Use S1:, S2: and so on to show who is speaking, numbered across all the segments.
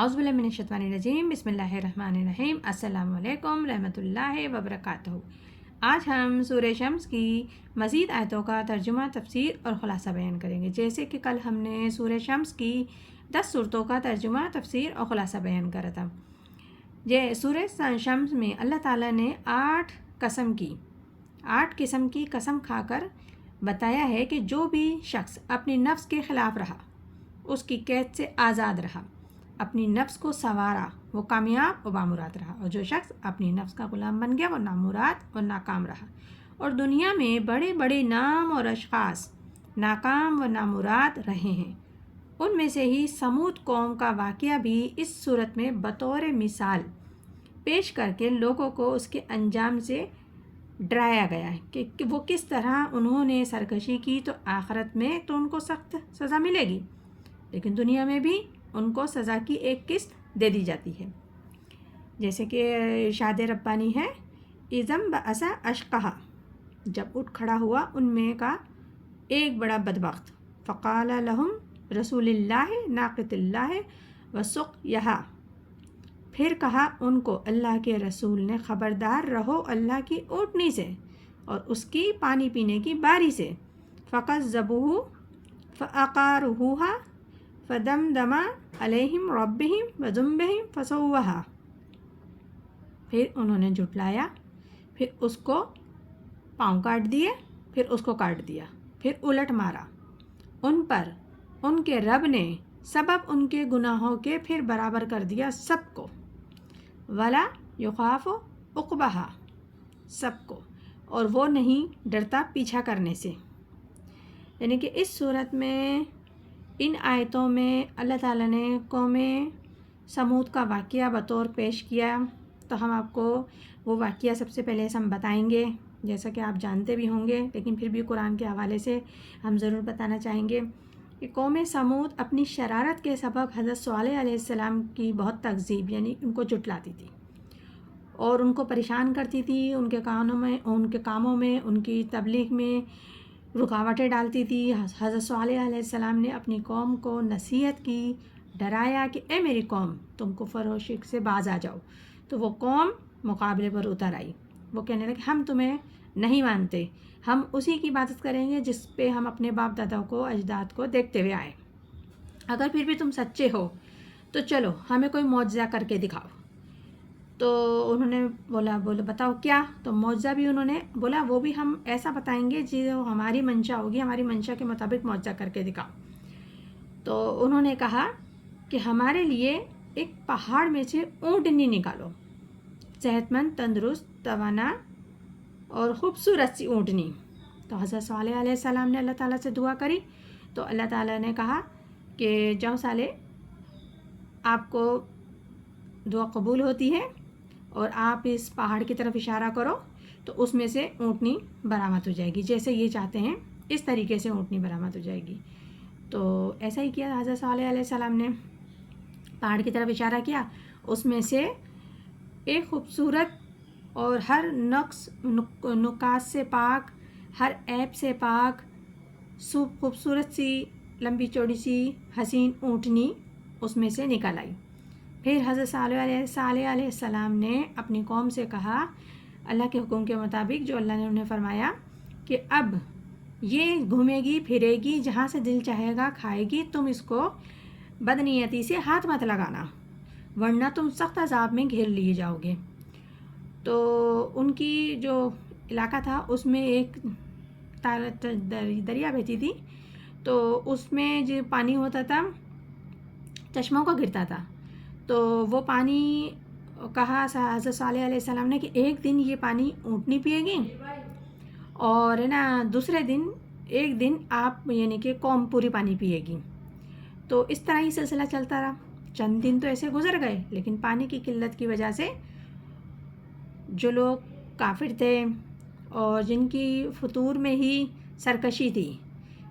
S1: اعوذ باللہ من الشیطان الرجیم، بسم اللہ الرحمن الرحیم۔ السلام علیکم رحمۃ اللہ وبرکاتہ۔ آج ہم سورہ شمس کی مزید آیتوں کا ترجمہ، تفسیر اور خلاصہ بیان کریں گے۔ جیسے کہ کل ہم نے سورہ شمس کی 10 صورتوں کا ترجمہ، تفسیر اور خلاصہ بیان کرا تھا۔ یہ سورہ شمس میں اللہ تعالیٰ نے 8 قسم کی قسم کھا کر بتایا ہے کہ جو بھی شخص اپنی نفس کے خلاف رہا، اس کی قید سے آزاد رہا، اپنی نفس کو سنوارا، وہ کامیاب و بامراد رہا، اور جو شخص اپنی نفس کا غلام بن گیا وہ نامراد اور ناکام رہا۔ اور دنیا میں بڑے بڑے نام اور اشخاص ناکام و نامراد رہے ہیں۔ ان میں سے ہی سمود قوم کا واقعہ بھی اس صورت میں بطور مثال پیش کر کے لوگوں کو اس کے انجام سے ڈرایا گیا ہے کہ وہ کس طرح انہوں نے سرکشی کی تو آخرت میں تو ان کو سخت سزا ملے گی، لیکن دنیا میں بھی ان کو سزا کی ایک قسط دے دی جاتی ہے۔ جیسے کہ ارشاد ربانی ہے، اِذَا انبَعَثَ أَشْقَاهَا، جب اٹھ کھڑا ہوا ان میں کا ایک بڑا بدبخت، فقال لهم رسول اللہ ناقۃ اللہ وسقیہا، پھر کہا ان کو اللہ کے رسول نے، خبردار رہو اللہ کی اونٹنی سے اور اس کی پانی پینے کی باری سے۔ فَكَذَّبُوهُ فَعَقَرُوهَا فَدَمْدَمَ عَلَيْهِمْ رَبُّهُم بِذَنبِهِمْ فَسَوَّاهَا، پھر انہوں نے جھٹلایا، پھر اس کو پاؤں کاٹ دیے، پھر اس کو کاٹ دیا، پھر الٹ مارا ان پر ان کے رب نے سبب ان کے گناہوں کے، پھر برابر کر دیا سب کو، وَلَا يُخَافُ عُقْبَاهَا، سب کو، اور وہ نہیں ڈرتا پیچھا کرنے سے۔ یعنی کہ اس صورت میں ان آیتوں میں اللہ تعالیٰ نے قوم سمود کا واقعہ بطور پیش کیا، تو ہم آپ کو وہ واقعہ سب سے پہلے ہم بتائیں گے، جیسا کہ آپ جانتے بھی ہوں گے، لیکن پھر بھی قرآن کے حوالے سے ہم ضرور بتانا چاہیں گے کہ قوم سمود اپنی شرارت کے سبب حضرت صالح علیہ السلام کی بہت تکذیب، یعنی ان کو جھٹلاتی تھی اور ان کو پریشان کرتی تھی، ان کے کاموں میں ان کی تبلیغ میں رکاوٹیں ڈالتی تھی۔ حضرت صالح علیہ السلام نے اپنی قوم کو نصیحت کی، ڈرایا کہ اے میری قوم، تم کفر و شرک سے باز آ جاؤ، تو وہ قوم مقابلے پر اتر آئی۔ وہ کہنے لگے ہم تمہیں نہیں مانتے، ہم اسی کی عبادت کریں گے جس پہ ہم اپنے باپ دادا کو، اجداد کو دیکھتے ہوئے آئے۔ اگر پھر بھی تم سچے ہو تو چلو ہمیں کوئی معجزہ کر کے دکھاؤ۔ تو انہوں نے بولا بتاؤ کیا؟ تو معجزہ بھی انہوں نے بولا وہ بھی ہم ایسا بتائیں گے جو ہماری منشا ہوگی، ہماری منشا کے مطابق معجزہ کر کے دکھاؤ۔ تو انہوں نے کہا کہ ہمارے لیے ایک پہاڑ میں سے اونٹنی نکالو، صحت مند، تندرست، توانا اور خوبصورت سی اونٹنی۔ تو حضرت صالح علیہ السلام نے اللہ تعالیٰ سے دعا کری، تو اللہ تعالیٰ نے کہا کہ جاؤ صالح، آپ کو دعا قبول ہوتی ہے اور آپ اس پہاڑ کی طرف اشارہ کرو تو اس میں سے اونٹنی برآمد ہو جائے گی، جیسے یہ چاہتے ہیں اس طریقے سے اونٹنی برآمد ہو جائے گی۔ تو ایسا ہی کیا حضرت صالح علیہ السلام نے، پہاڑ کی طرف اشارہ کیا، اس میں سے ایک خوبصورت اور ہر نقص نکات سے پاک، ہر عیب سے پاک، خوبصورت سی لمبی چوڑی سی حسین اونٹنی اس میں سے نکل آئی۔ پھر حضرت صالح علیہ السلام نے اپنی قوم سے کہا، اللہ کے حکم کے مطابق جو اللہ نے انہیں فرمایا کہ اب یہ گھومے گی پھرے گی، جہاں سے دل چاہے گا کھائے گی، تم اس کو بدنیتی سے ہاتھ مت لگانا ورنہ تم سخت عذاب میں گھیر لیے جاؤ گے۔ تو ان کی جو علاقہ تھا اس میں ایک دریا بہتی تھی، تو اس میں جو پانی ہوتا تھا چشموں کا گرتا تھا، تو وہ پانی کہا حضرت صالح علیہ السلام نے کہ ایک دن یہ پانی اونٹنی پیے گی اور دوسرے دن ایک دن آپ یعنی کہ قوم پوری پانی پیے گی۔ تو اس طرح ہی سلسلہ چلتا رہا، چند دن تو ایسے گزر گئے، لیکن پانی کی قلت کی وجہ سے جو لوگ کافر تھے اور جن کی فطور میں ہی سرکشی تھی،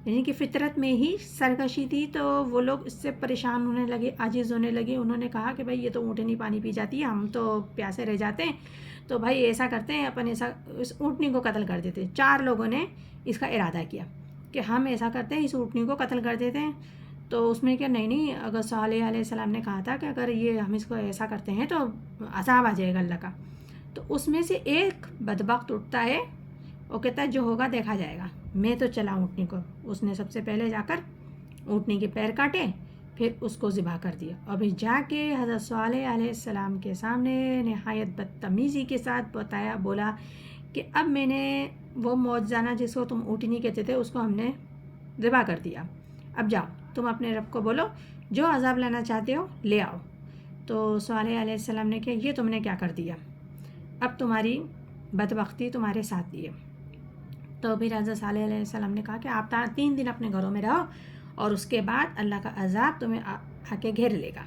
S1: یعنی کہ فطرت میں ہی سرکشی تھی، تو وہ لوگ اس سے پریشان ہونے لگے، عاجز ہونے لگے۔ انہوں نے کہا کہ بھائی یہ تو اونٹنی پانی پی جاتی ہے، ہم تو پیاسے رہ جاتے ہیں، تو بھائی ایسا کرتے ہیں اپن اس اونٹنی کو قتل کر دیتے ہیں۔ 4 لوگوں نے اس کا ارادہ کیا کہ ہم ایسا کرتے ہیں، اس اونٹنی کو قتل کر دیتے ہیں۔ تو اس میں کیا نہیں اگر صالح علیہ السلام نے کہا تھا کہ اگر یہ ہم اس کو ایسا کرتے ہیں تو عذاب آ جائے گا اللہ کا. تو اس میں سے ایک بدبخت اٹھتا ہے، وہ کہتا ہے جو ہوگا دیکھا جائے گا، میں تو چلا اونٹنی کو. اس نے سب سے پہلے جا کر اونٹنی کے پیر کاٹے، پھر اس کو ذبح کر دیا، اور پھر جا کے حضرت صالح علیہ السلام کے سامنے نہایت بدتمیزی کے ساتھ بولا کہ اب میں نے وہ معجزانہ جس کو تم اونٹنی کہتے تھے اس کو ہم نے ذبح کر دیا، اب جاؤ تم اپنے رب کو بولو جو عذاب لانا چاہتے ہو لے آؤ. تو صالح علیہ السلام نے کہا یہ تم نے کیا کر دیا، اب تمہاری بدبختی تمہارے ساتھ دی ہے. تو پھر حضرت صالح علیہ السلام نے کہا کہ آپ 3 دن اپنے گھروں میں رہو اور اس کے بعد اللہ کا عذاب تمہیں آ کے گھیر لے گا.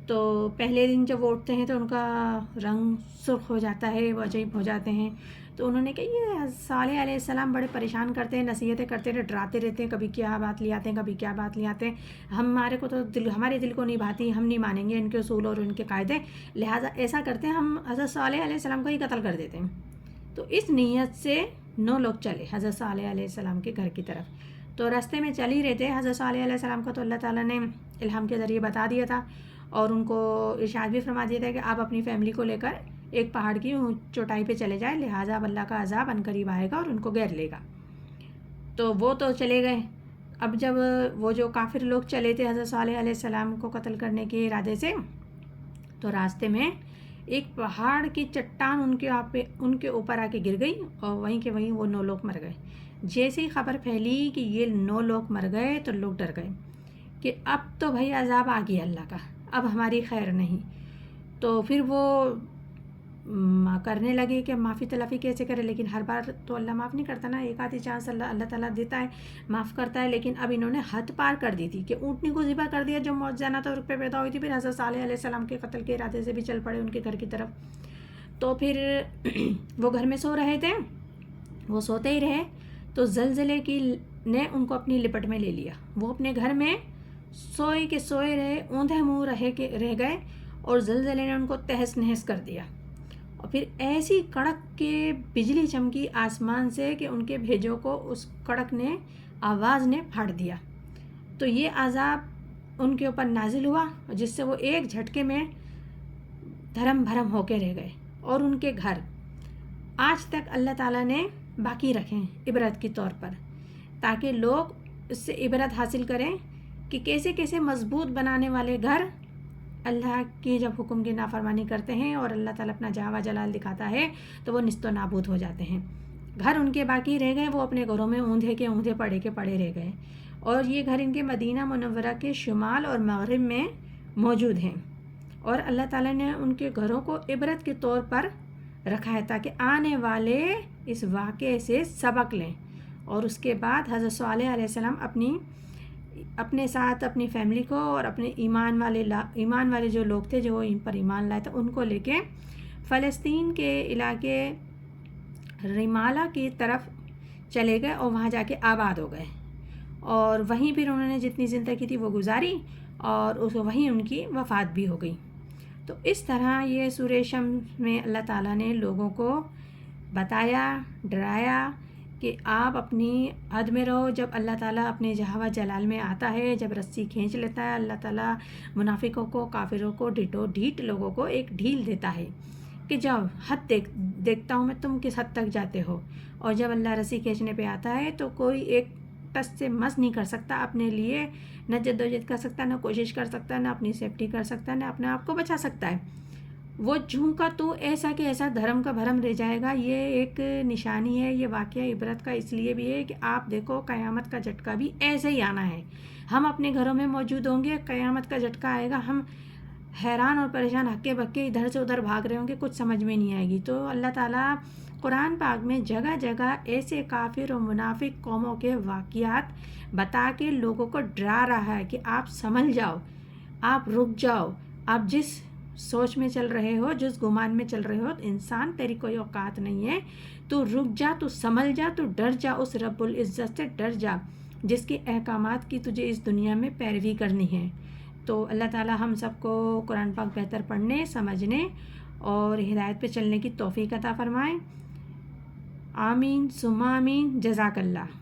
S1: تو پہلے دن جب وہ اٹھتے ہیں تو ان کا رنگ سرخ ہو جاتا ہے، وہ عجیب ہو جاتے ہیں. تو انہوں نے کہا یہ صالح علیہ السلام بڑے پریشان کرتے ہیں، نصیحتیں کرتے رہے، ڈراتے رہتے ہیں، کبھی کیا بات لے آتے ہیں کبھی کیا بات لے آتے ہیں، ہمارے کو تو ہمارے دل کو نہیں بھاتی، ہم نہیں مانیں گے ان کے اصول اور ان کے قاعدے، لہٰذا ایسا کرتے ہیں ہم حضرت صالح علیہ السلام کو ہی قتل کر دیتے ہیں. تو اس نیت سے 9 لوگ چلے حضرت صالح علیہ السلام کے گھر کی طرف. تو راستے میں چل ہی رہے تھے حضرت صالح علیہ السلام کو تو اللہ تعالیٰ نے الہام کے ذریعے بتا دیا تھا اور ان کو ارشاد بھی فرما دیا تھا کہ آپ اپنی فیملی کو لے کر ایک پہاڑ کی چوٹائی پہ چلے جائیں، لہٰذا اب اللہ کا عذاب عنقریب آئے گا اور ان کو گھیر لے گا. تو وہ تو چلے گئے. اب جب وہ جو کافر لوگ چلے تھے حضرت صالح علیہ السلام کو قتل کرنے کے ارادے سے، تو راستے میں ایک پہاڑ کی چٹان ان کے اوپر آ کے گر گئی اور وہیں کے وہیں وہ 9 لوگ مر گئے. جیسے ہی خبر پھیلی کہ یہ 9 لوگ مر گئے تو لوگ ڈر گئے کہ اب تو بھائی عذاب آ گیا اللہ کا، اب ہماری خیر نہیں. تو پھر وہ کرنے لگے کہ معافی تلافی کیسے کرے، لیکن ہر بار تو اللہ معاف نہیں کرتا نا، ایک آدھی چانس اللہ تعالیٰ دیتا ہے، معاف کرتا ہے. لیکن اب انہوں نے حد پار کر دی تھی کہ اونٹنی کو ذبح کر دیا جو معجزانہ طور پہ پیدا ہوئی تھی، پھر حضرت صالح علیہ السلام کے قتل کے ارادے سے بھی چل پڑے ان کے گھر کی طرف. تو پھر وہ گھر میں سو رہے تھے، وہ سوتے ہی رہے تو زلزلے کی نے ان کو اپنی لپٹ میں لے لیا. وہ اپنے گھر میں سوئے کے سوئے رہے، اوندھے منہ رہ گئے اور زلزلے نے ان کو تہس نہس کر دیا. اور پھر ایسی کڑک کے بجلی چمکی آسمان سے کہ ان کے بھیجوں کو اس کڑک نے آواز نے پھاڑ دیا. تو یہ عذاب ان کے اوپر نازل ہوا جس سے وہ ایک جھٹکے میں دھرم بھرم ہو کے رہ گئے. اور ان کے گھر آج تک اللہ تعالیٰ نے باقی رکھیں عبرت کے طور پر، تاکہ لوگ اس سے عبرت حاصل کریں کہ کیسے کیسے مضبوط بنانے والے گھر اللہ کی جب حکم کی نافرمانی کرتے ہیں اور اللہ تعالیٰ اپنا جاوا جلال دکھاتا ہے تو وہ نیست و نابود ہو جاتے ہیں. گھر ان کے باقی رہ گئے، وہ اپنے گھروں میں اوندھے کے اوندھے پڑے کے پڑے رہ گئے. اور یہ گھر ان کے مدینہ منورہ کے شمال اور مغرب میں موجود ہیں. اور اللہ تعالیٰ نے ان کے گھروں کو عبرت کے طور پر رکھا ہے تاکہ آنے والے اس واقعے سے سبق لیں. اور اس کے بعد حضرت صالح علیہ السلام اپنے ساتھ اپنی فیملی کو اور اپنے ایمان والے جو لوگ تھے جو ان پر ایمان لائے تھے ان کو لے کے فلسطین کے علاقے ریمالہ کی طرف چلے گئے اور وہاں جا کے آباد ہو گئے. اور وہیں پھر انہوں نے جتنی زندگی تھی وہ گزاری اور وہیں ان کی وفات بھی ہو گئی. تو اس طرح یہ سورہ شمس میں اللہ تعالیٰ نے لوگوں کو بتایا، ڈرایا کہ آپ اپنی حد میں رہو. جب اللہ تعالیٰ اپنے جہوا جلال میں آتا ہے، جب رسی کھینچ لیتا ہے اللہ تعالیٰ منافقوں کو، کافروں کو، ڈھیٹ لوگوں کو ایک ڈھیل دیتا ہے کہ جب حد دیکھتا ہوں میں تم کس حد تک جاتے ہو. اور جب اللہ رسی کھینچنے پہ آتا ہے تو کوئی ایک ٹس سے مس نہیں کر سکتا، اپنے لیے نہ جدوجہد کر سکتا، نہ کوشش کر سکتا، نہ اپنی سیفٹی کر سکتا، نہ اپنے آپ کو بچا سکتا ہے. وہ جھونکا تو ایسا کہ ایسا دھرم کا بھرم رہ جائے گا. یہ ایک نشانی ہے، یہ واقعہ عبرت کا اس لیے بھی ہے کہ آپ دیکھو قیامت کا جھٹکا بھی ایسے ہی آنا ہے. ہم اپنے گھروں میں موجود ہوں گے، قیامت کا جھٹکا آئے گا، ہم حیران اور پریشان ہکے بکے ادھر سے ادھر بھاگ رہے ہوں گے، کچھ سمجھ میں نہیں آئے گی. تو اللہ تعالیٰ قرآن پاک میں جگہ جگہ ایسے کافر و منافق قوموں کے واقعات بتا کے لوگوں کو ڈرا رہا ہے کہ آپ سنبھل جاؤ، آپ رک جاؤ، آپ جس سوچ میں چل رہے ہو، جس گمان میں چل رہے ہو، انسان تیری کوئی اوقات نہیں ہے، تو رک جا، تو سنبھل جا، تو ڈر جا، اس رب العزت سے ڈر جا جس کے احکامات کی تجھے اس دنیا میں پیروی کرنی ہے. تو اللہ تعالیٰ ہم سب کو قرآن پاک بہتر پڑھنے، سمجھنے اور ہدایت پہ چلنے کی توفیق عطا فرمائے. آمین ثم آمین. جزاک اللہ.